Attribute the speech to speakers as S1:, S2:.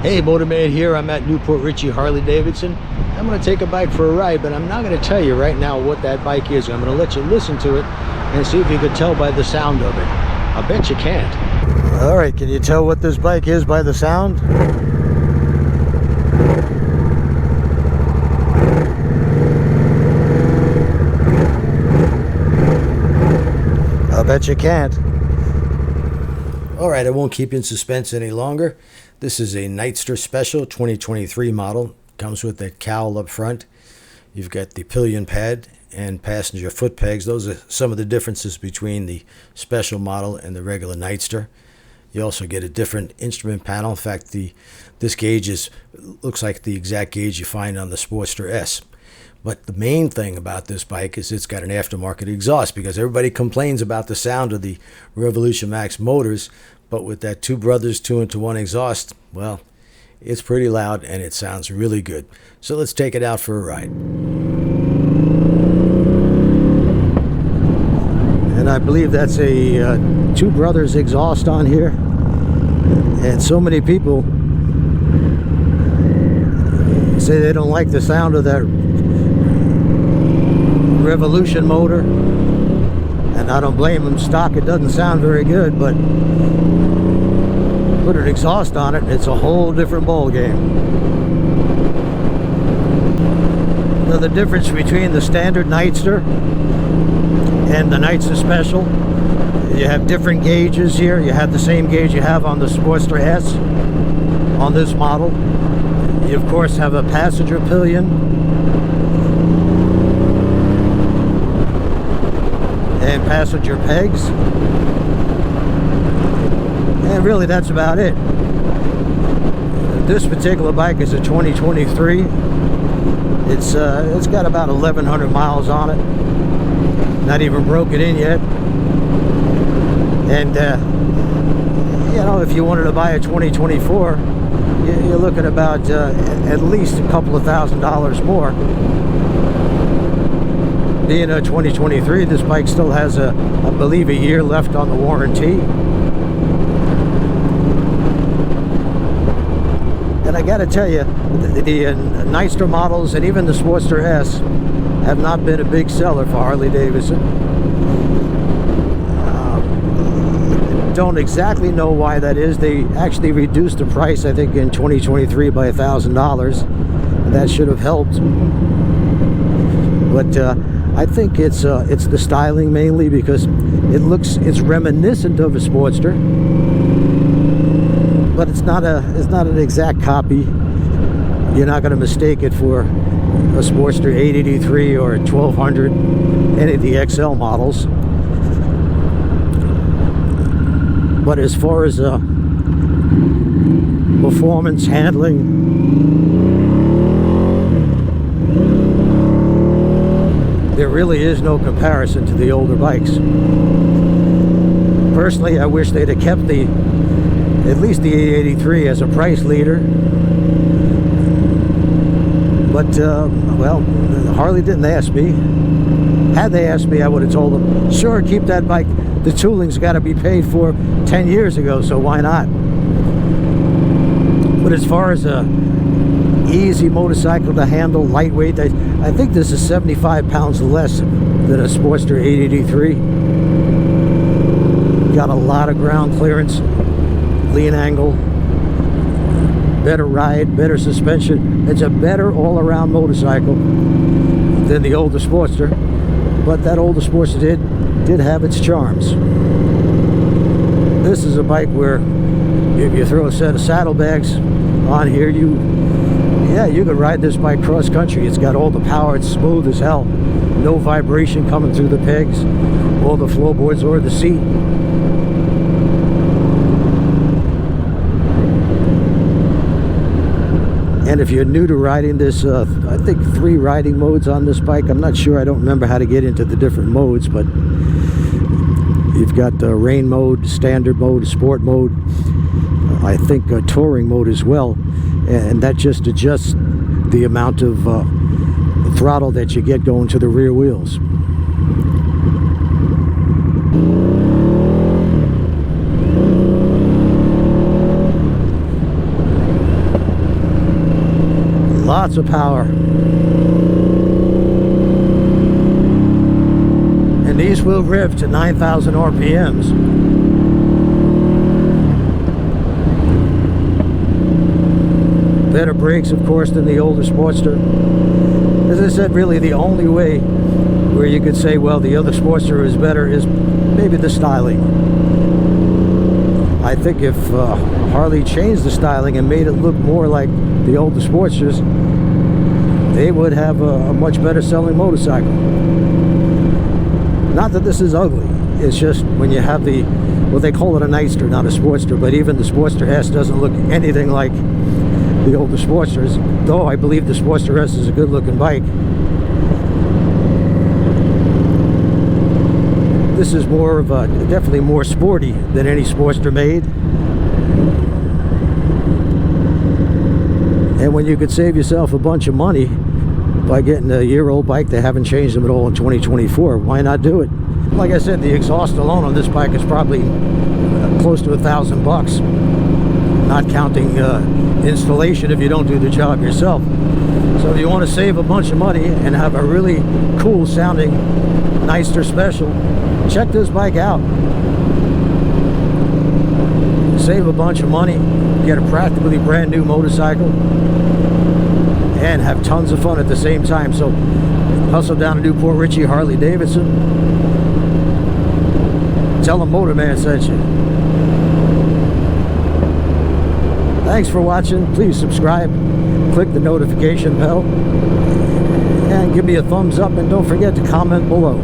S1: Hey, Motorman here. I'm at Newport Richie Harley Davidson. I'm going to take a bike for a ride, but I'm not going to tell you right now what that bike is. I'm going to let you listen to it and see if you can tell by the sound of it. I bet you can't. All right, can you tell what this bike is by the sound? I bet you can't. All right, I won't keep you in suspense any longer. This is a Nightster Special 2023 model. Comes with that cowl up front. You've got the pillion pad and passenger foot pegs. Those are some of the differences between the Special model and the regular Nightster. You also get a different instrument panel. In fact, this gauge looks like the exact gauge you find on the Sportster S. But the main thing about this bike is it's got an aftermarket exhaust, because everybody complains about the sound of the Revolution Max motors, but with that Two Brothers 2-into-1 exhaust, well, it's pretty loud and it sounds really good. So let's take it out for a ride. And I believe that's a Two Brothers exhaust on here. And so many people say they don't like the sound of that Revolution motor, and I don't blame them. Stock, it doesn't sound very good, but put an exhaust on it, it's a whole different ball game. Now, the difference between the standard Nightster and the Nightster Special, you have different gauges here. You have the same gauge you have on the Sportster S on this model. You of course have a passenger pillion and passenger pegs, and really that's about it. This particular bike is a 2023. It's got about 1,100 miles on it, not even broken in yet. And you know, if you wanted to buy a 2024, you're looking about at least a couple of $1,000s more. Being a 2023, this bike still has I believe a year left on the warranty. And I gotta tell you, the Nightster models and even the Sportster S have not been a big seller for Harley Davidson. Don't exactly know why that is. They actually reduced the price, I think, in 2023 by $1,000. That should have helped. But I think it's the styling mainly, because it's reminiscent of a Sportster, but it's not an exact copy. You're not going to mistake it for a Sportster 883 or a 1200, any of the XL models. But as far as performance, handling, there really is no comparison to the older bikes. Personally, I wish they'd have kept at least the 883 as a price leader. But, well, Harley didn't ask me. Had they asked me, I would have told them, sure, keep that bike. The tooling's got to be paid for 10 years ago, so why not? But as far as a easy motorcycle to handle, lightweight, I think this is 75 pounds less than a Sportster 883. Got a lot of ground clearance, lean angle, better ride, better suspension. It's a better all-around motorcycle than the older Sportster, but that older Sportster did have its charms. This is a bike where if you throw a set of saddlebags on here, you could ride this bike cross country. It's got all the power. It's smooth as hell. No vibration coming through the pegs or the floorboards or the seat. And if you're new to riding this, I think 3 riding modes on this bike. I'm not sure. I don't remember how to get into the different modes, but you've got the rain mode, standard mode, sport mode. I think a touring mode as well. And that just adjusts the amount of throttle that you get going to the rear wheels. Lots of power. And these will rev to 9,000 RPMs. Better brakes, of course, than the older Sportster. As I said, really the only way where you could say, well, the other Sportster is better is maybe the styling. I think if Harley changed the styling and made it look more like the older Sportsters, they would have a much better selling motorcycle. Not that this is ugly, it's just when you have the, well, they call it a Nightster, not a Sportster, but even the Sportster S doesn't look anything like the older Sportsters, though I believe the Sportster S is a good looking bike. This is more of a, definitely more sporty than any Sportster made. And when you could save yourself a bunch of money by getting a year-old bike, they haven't changed them at all in 2024, why not do it? Like I said, the exhaust alone on this bike is probably close to $1,000, not counting installation if you don't do the job yourself. So if you want to save a bunch of money and have a really cool sounding Nightster Special, check this bike out. Save a bunch of money, get a practically brand new motorcycle, and have tons of fun at the same time. So hustle down to Newport Richie Harley Davidson. Tell them Motorman sent you. Thanks for watching. Please subscribe, click the notification bell, and give me a thumbs up, and don't forget to comment below.